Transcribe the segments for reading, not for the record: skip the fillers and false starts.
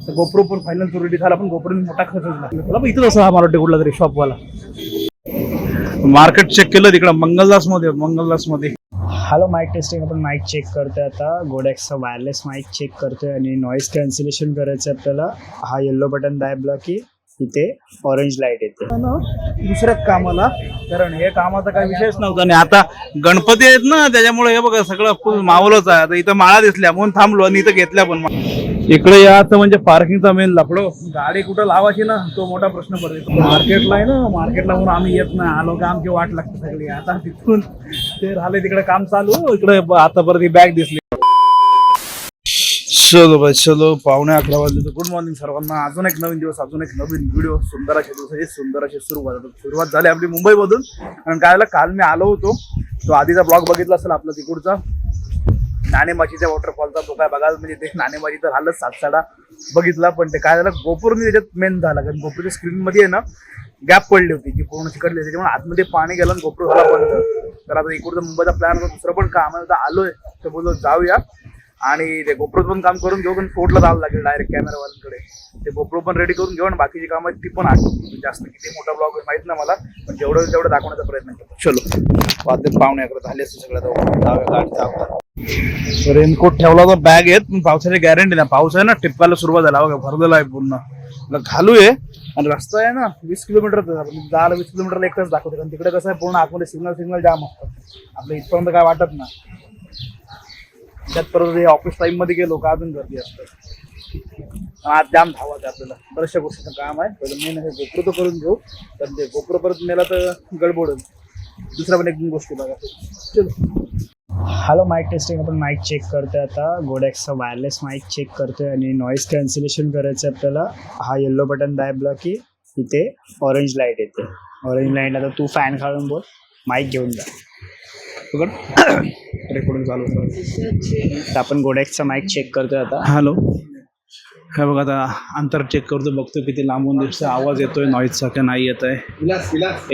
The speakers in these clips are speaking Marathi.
गोप्रो पण फायनल तो रेडी झाला, पण गोप्रो मोठा खर्च झाला. मला इथं असं हा मला वाटतं कुठला तरी शॉपवाला. मार्केट चेक केलं तिकडं मंगलदास मध्ये. Hello, mike testing. आपण माईक चेक करतोय आता. गोडेक्सचा वायरलेस माईक चेक करतोय आणि नॉईज कॅन्सलेशन करायचं आपल्याला. हा येल्लो बटन दाबला की इथे ऑरेंज लाईट येते. दुसऱ्याच कामाला, कारण हे कामाचा काही विषयच नव्हता. आणि आता गणपती आहेत ना, त्याच्यामुळे हे बघा सगळं फुल मावलंच आहे. आता इथं माळा दिसल्या म्हणून थांबलो आणि इथं घेतल्या पण. इकडे याचं म्हणजे पार्किंगचा मेन लफडो. गाडी कुठं लावायची ना तो मोठा प्रश्न पडतो. मार्केटला आहे ना, मार्केटला म्हणून आम्ही येत नाही. आलो का आमची वाट लागते सगळी. आता तिथून ते राहिले तिकडे काम चालू. इकडे आता परत ही बॅग दिसली. चलो भाई चलो, 11:15 वाजले. गुड मॉर्निंग सर्वांना. अजून एक नवीन दिवस, अजून एक नवीन व्हिडिओ. सुंदर अशा दिवसाची सुंदर अशी सुरुवात झाली आपली मुंबईमधून. आणि काय झालं, काल मी आलो होतो, तो आधीचा ब्लॉग बघितला असेल आपला तिकडचा नाणेमाचीच्या वॉटरफॉलचा. तो काय बघायला म्हणजे ते नाणेमाची तर झालं सातसाडा बघितला. पण ते काय झालं, गोप्रोने त्याच्यात मेन झाला. कारण गोप्रोच्या स्क्रीनमध्ये आहे ना गॅप पडली होती जी पूर्ण चिकटली, त्याच्यामुळे आतमध्ये पाणी गेलं आणि गोप्रो झाला बंद. तर आता इकडचा मुंबईचा प्लॅन होता, दुसरं पण काम आहे. आलोय तर बोललो जाऊया आणि ते गोप्रो पण काम करून घेऊ. पण फोर्टला जावं लागेल डायरेक्ट कॅमेरावाल्यांकडे. ते गोप्रो पण रेडी करून घेऊ आणि बाकीची कामं ती पण आहे. जास्त किती मोठा ब्लॉग माहित नाही मला, पण जेवढं तेवढं दाखवण्याचा प्रयत्न करतो. चलो, वाजले 11:15 झाले असते सगळ्यात. रेनकोट ठेवला होता, बॅग आहेत, पण पावसाची गॅरंटी नाही. पाऊस आहे ना, टिपकायला सुरुवात झाला बघा, भरलेला आहे पूर्ण. घालूये आणि रस्ता आहे ना 20 किलोमीटर, 10-20 किलोमीटरला एक तास दाखवते. कारण तिकडे कसं आहे, पूर्ण आतमध्ये सिग्नल जाम असतात. आपल्या इथपर्यंत काय वाटत नाही. त्यात परत ऑफिस टाइम मध्ये गेलो का अजून गर्दी असते. आज जाम धावायचं आपल्याला, बऱ्याचशा गोष्टीचं काम आहे. पहिलं मेन हे गोप्रो तो करून घेऊ, तर ते गोप्रो परत नेला तर गडबड. दुसऱ्या पण एक गोष्टी बघा. चलो, हॅलो, माईक टेस्टिंग. आपण माईक चेक करतोय आता. गोडेक्सचा वायरलेस माईक चेक करतोय आणि नॉईज कॅन्सलेशन करायचं आपल्याला. हा येल्लो बटन दाबला की इथे ऑरेंज लाईट येते. Orange light. आता तू फॅन काढून बोल, माईक घेऊन जा. रेकॉर्डिंग चालू तर आपण गोडेक्सचा माईक चेक करतोय आता. हॅलो, काय बघा आता अंतर चेक करतो, बघतो किती लांबून दिसतं. आवाज येतोय नॉईजचा का नाही येत आहे.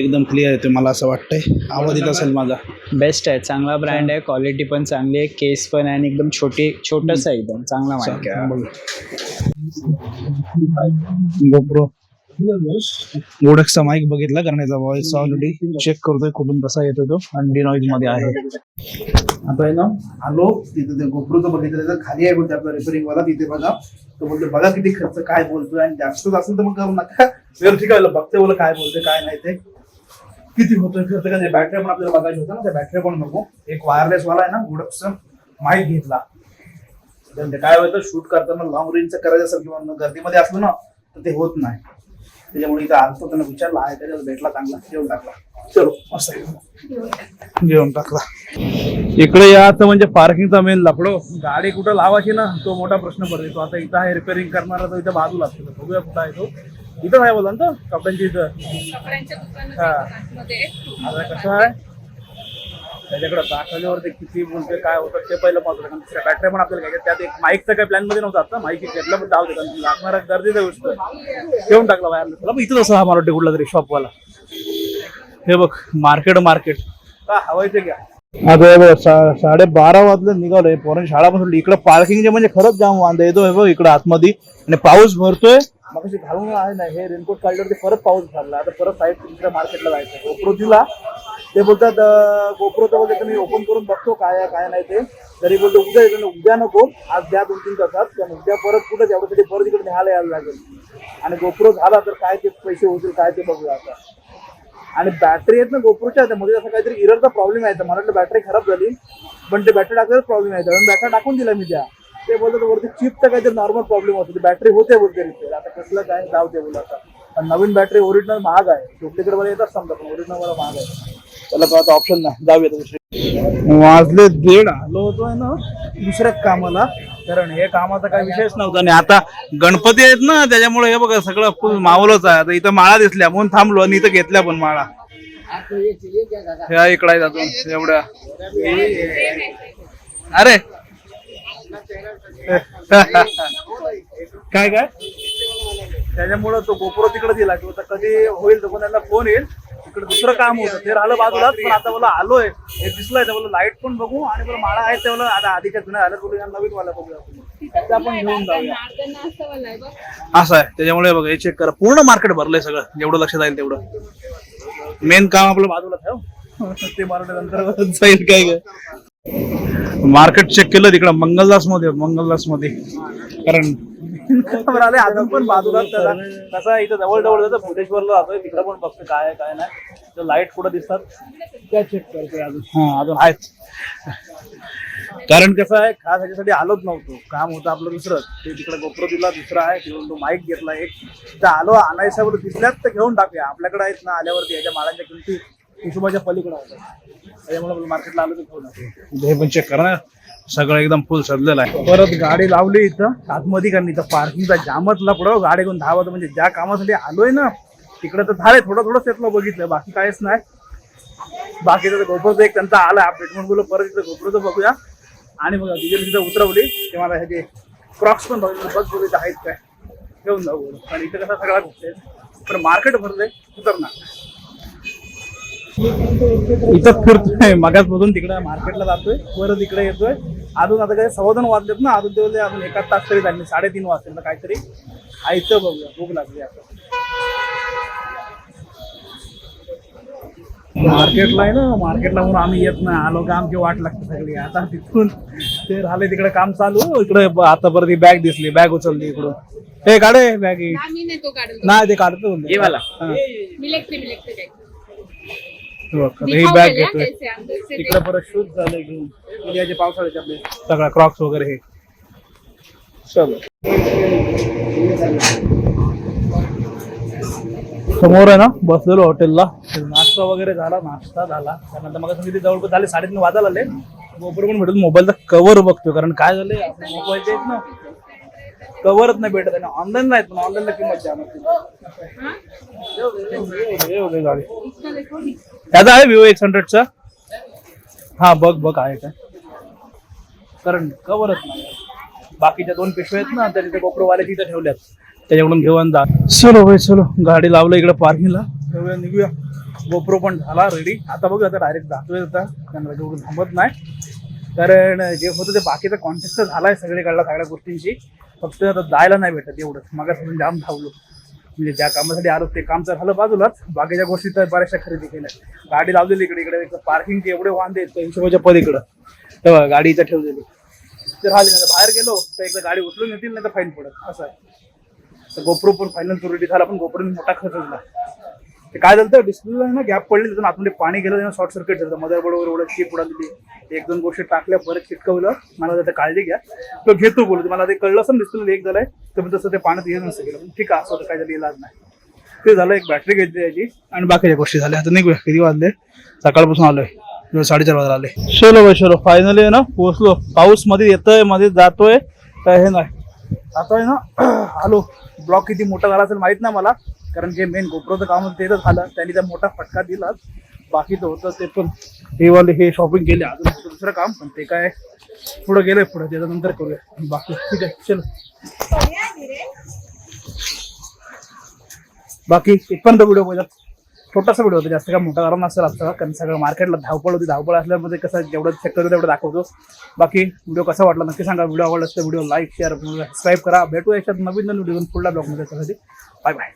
एकदम क्लिअर येतोय मला असं वाटतंय. आवाज येत असेल माझा. बेस्ट आहे, चांगला ब्रँड आहे, क्वालिटी पण चांगली आहे, केस पण आहे आणि एकदम छोटंसं आहे, एकदम चांगला माईक आहे. गोप्रो गोडेक्सचा माईक बघितला, करण्याचा वॉइस ऑलरेडी चेक करतोय कुठून कसा येतो तो. आणि नॉईज मध्ये आहे. आता आहे ना, आलो तिथे ते गोप्रोचं बघितलं, खाली आहे बोलते आपला रिपेअरिंग वाला. तिथे बघा तो बोलतो बघा किती खर्च काय बोलतोय, आणि जास्तच असेल तर मग करू नका. ठीक आहे बघते बोला काय बोलतोय काय नाही ते किती होतोय खर्च. का बॅटरी पण आपल्याला बघायचं होतं ना, त्या बॅटरी पण नको. एक वायरलेस वाला आहे ना गोडेक्सचा माईक घेतला. ते काय होतं, शूट करताना लॉंग रेंजचं करायचं असेल किंवा गर्दीमध्ये असलो ना तर ते होत नाही. त्याच्यामुळे इथं आलतो, त्यांना विचारला आहे त्याच्यात भेटला, चांगला घेऊन टाकला. चलो मस्त घेऊन टाकला. इकडे याचं म्हणजे पार्किंगचा मेन लफडो. गाडी कुठं लावायची ना तो मोठा प्रश्न पडतो. आता इथं आहे रिपेअरिंग करणारा, तो इथं बाजूला असतो. बघूया कुठं आहे तो. इथं आहे बोला ना, कपड्यांची इथं. हा, आता कसं आहे त्याच्याकडे दाखवल्यावर ते किती बोलते काय होतं ते पहिलं महत्वाचं. कारण दुसऱ्या बॅटरी पण आपल्याला घ्यायच्या. त्यात एक माईकचा काही प्लॅन मध्ये नव्हता. आता माईक घेतला पण जाऊ दे, कारण लागणारा गरजेचा गोष्ट घेऊन टाकला वायरलेस. इथं असं हा मला वाटतं कुठला तरी शॉपवाला. हे बघ, मार्केट का हवायचं घ्या. आता 12:30 वाजले, निघालोय. पोरांनी शाळा पण सोडली. इकडं पार्किंगचे म्हणजे खरंच जाम वांदा येतो. हे बघ इकडं आतमध्ये, आणि पाऊस भरतोय. मग कशी घालून आहे ना, हे रेनकोट काढल्यावर परत पाऊस भरला. आता परत साईड दुसऱ्या मार्केटला जायचं. गोप्रो दिला, ते बोलतात गोप्रो तर बोलते मी ओपन करून बघतो काय आहे काय नाही ते. तरी बोलतो उद्या येतो. उद्या नको, आज द्या 2-3 तासात. कारण उद्या परत कुठं एवढ्यासाठी परत इकडे न्यायला यायला लागेल. आणि गोप्रो झाला तर काय ते पैसे होतील काय ते बघूया आता. आणि बॅटरी आहेत ना गोप्रोच्या, मध्ये असं काहीतरी इररचा प्रॉब्लेम आहे. मला वाटलं बॅटरी खराब झाली, पण ते बॅटरी टाकल्याच प्रॉब्लेम आहे. बॅटरी टाकून दिला मी त्या. ते बोलतात वरती चिपचा काहीतरी नॉर्मल प्रॉब्लेम होतो. बॅटरी होते बोलते रिपेअर. आता कसलं काय जाऊ दे बोला. आता नवीन बॅटरी ओरिजिनल महाग आहे. डुप्लिकेट मला येतात समजा, पण ओरिजिनल मला महाग आहे. त्याला आता ऑप्शन नाही, जाऊया दुसरी. वाजले 1:30, आलो होतोय ना दुसऱ्याच कामाला, कारण हे कामाचा काही विषयच नव्हता. आणि आता गणपती आहेत ना, त्याच्यामुळे हे बघा सगळं फुल मावलंच आहे. आता इथं माळा दिसल्या म्हणून थांबलो आणि इथं घेतल्या पण माळा. ह्या इकडे आहेत अजून एवढ्या. अरे काय काय त्याच्यामुळं तो गोप्रो तिकडे दिला किंवा कधी होईल तर त्यांना फोन येईल. इकडे दुसरं काम होतं ते राहिलं बाजूलाच. पण आता मला आलोय, हे दिसलंय तर बोला लाईट पण बघू आणि बरं माळा आहे ते बोला. आता आधीच्या जुन्या आल्या थोडी नवीन वाला बघूया. ते आपण घेऊन जाऊया. असं आहे, त्याच्यामुळे बघा हे चेक करा, पूर्ण मार्केट भरलंय सगळं, जेवढं लक्ष जाईल तेवढं. मेन काम आपलं बाजूला ठेव, ते नंतर जाईल काय. मार्केट चेक केलं तिकडं मंगलदास मध्ये कारण आले अजून पण बाजूला कसं आहे, इथं जवळ जातं, भुवनेश्वरला जातोय, तिकडं पण बघतो काय आहे काय नाही. लाईट कुठं दिसतात त्या चेक करतोय अजून. हा अजून आहेत, कारण कसं आहे खास ह्याच्यासाठी आलोच नव्हतो, काम होतं आपलं दुसरं. ते तिकडे गोप्रो दिला, दुसरा आहे तिकडून तो माईक घेतला एक. तर आलो आणायच्या दिसल्यात तर घेऊन टाकूया, आपल्याकडे आहेत ना. आल्यावरती ह्याच्या मालांच्या किमती हिशोबाच्या पलीकडे होत्या, त्याच्यामुळे मार्केटला आलो तर घेऊन टाकूया. हे पण चेक करा ना, सगळं एकदम फुल सजलेलं आहे. परत गाडी लावली इथं आतमध्ये, कारण इथं पार्किंगचा जामच लपडं. गाडी घेऊन धावत, म्हणजे ज्या कामासाठी आलोय ना तिकडे तर झालंय, थोडं त्यातलं बघितलं, बाकी काहीच नाही. बाकीचं गोप्रोचं एक त्यांचा आला अपडेट म्हणून बोललो परत इथं गोप्रोचं बघूया. आणि बघा डिझेल तिथं उतरवली, ते मला ह्याचे क्रॉक्स पण बघ बोलत आहेत काय, घेऊन जाऊ बोलू. आणि इथं कसा सगळा घुसते, पण मार्केट भरलंय उतरणार. इथं फिरतोय मगाचपासून, तिकडे मार्केटला जातोय, परत इकडे येतोय. अजून आता काय 2:15 वाजलेत ना, अजून तेवढे अजून 1 तास तरी झाले, 3:30 वाजले काहीतरी. आयचं बघूया, भूक लागली आता. मार्केटला आहे ना, मार्केटला म्हणून आम्ही येत नाही, आलो का आमची वाट लागते सगळी. आता तिथून ते राहिले तिकडे काम चालू, इकडे आता परत ही बॅग दिसली, बॅग उचलली इकडून. हे काढे बॅग, नाही ते काढतो ही बॅग घेतोय. तिकडे परत शूज झाले घेऊन, याचे पावसाळ्याचे आपले सगळा क्रॉक्स वगैरे हे चलो. समोर आहे ना बसलेलो हॉटेलला, नाश्ता वगैरे झाला, त्यानंतर मग तिथे जवळपास झाले 3:30 वाजायला आले. गोप्रो पण भेटून मोबाईलचा कव्हर बघतोय, कारण काय झालंय मोबाईलचे आहेत ना कव्हरच नाही भेटत आहे. ऑनलाईन नाही, पण ऑनलाईनला किंमत जाम गाडी. त्याचा आहे Vivo X100चा. हा बघ आहे काय, कारण कव्हरच नाही. बाकीच्या 2 पिशव्या आहेत ना, त्या तिथे गोप्रो वाले तिथे ठेवल्यात, त्याच्याकडून घेऊन जा. चलो भाई चलो, गाडी लावलं इकडे पार्किंगला, निघूया. गोप्रो पण झाला रेडी. आता बघू, आता डायरेक्ट जातोय, आता त्यांना जेवढं थांबत नाही, कारण जे होतं ते बाकीचा कॉन्टॅक्ट तर झालाय सगळीकडला सगळ्या गोष्टींची, फक्त आता जायला नाही भेटत एवढंच. मगापासून जाम धावलो, म्हणजे ज्या कामासाठी आलो ते काम तर झालं बाजूलाच, बाकीच्या गोष्टी तर बऱ्याचशा खरेदी केल्या. गाडी लावलेली इकडे पार्किंगचे एवढे वांदे आहेत हिशोबाच्या पलीकडं, तेव्हा गाडी इथं ठेवलेली. तर राहिली नाही, बाहेर गेलो तर एकदा गाडी उचलून येतील, नाही तर फाईन पडत, असं आहे. तर गोप्रो पण फायनल प्रोरिटी झाला, पण गोप्रोने मोठा खर्च झाला. ते काय झालं तर डिस्प्लेला ना गॅप पडली, त्यातून आतमध्ये पाणी गेलं, त्यानं शॉर्ट सर्किट झालं. मदरबोर्ड वगैरे एवढं चिप उडालेली, 1-2 गोष्टी टाकल्या, परत चिटकवलं. मला त्याचं काळजी घ्या, तो घेतो बोलतो. मला ते कळलं असं डिस्प्ले एक झालंय, तर तसं ते पाण्यात येणं नसतं गेलं. ठीक आहे, असं होतं, काय झालं इलाज नाही. ते झालं, एक बॅटरी घेतली त्याची, आणि बाकीच्या गोष्टी झाल्या. आता निघूया, किती वाजले, सकाळपासून आलोय, 4:30 वाजता आले. चलो फायनली आहे ना पोहोचलो. पाऊस मध्ये येतोय, मध्ये जातोय, काय हे नाही. आता आहे ना आलो. ब्लॉक किती मोठा झाला असेल माहित नाही मला, कारण जे मेन गोप्रोचं काम होतं ते तर झालं, त्यांनी त्या मोठा फटका दिलाच. बाकी तर होतं ते पण, हे शॉपिंग केले, अजून दुसरं काम, पण ते काय पुढं गेलंय, पुढं त्याच्यानंतर करूया. बाकी ठीक आहे, चलो. बाकी इथपर्यंत व्हिडिओ बघा, छोटासा व्हिडिओ होता, जास्त काय मोठा कारण नसेल असतं, कारण सगळं मार्केटला धावपळ होती. धावपळ असल्यामध्ये कसं जेवढं चेक करतो तेवढं दाखवतो. बाकी व्हिडिओ कसा वाटला नक्की सांगा. व्हिडिओ आवडला तर व्हिडिओ लाईक शेअर सबस्क्राईब करा. भेटू याच्यात नवीन व्हिडिओ पुढल्या ब्लॉगमध्ये. त्यासाठी बाय बाय.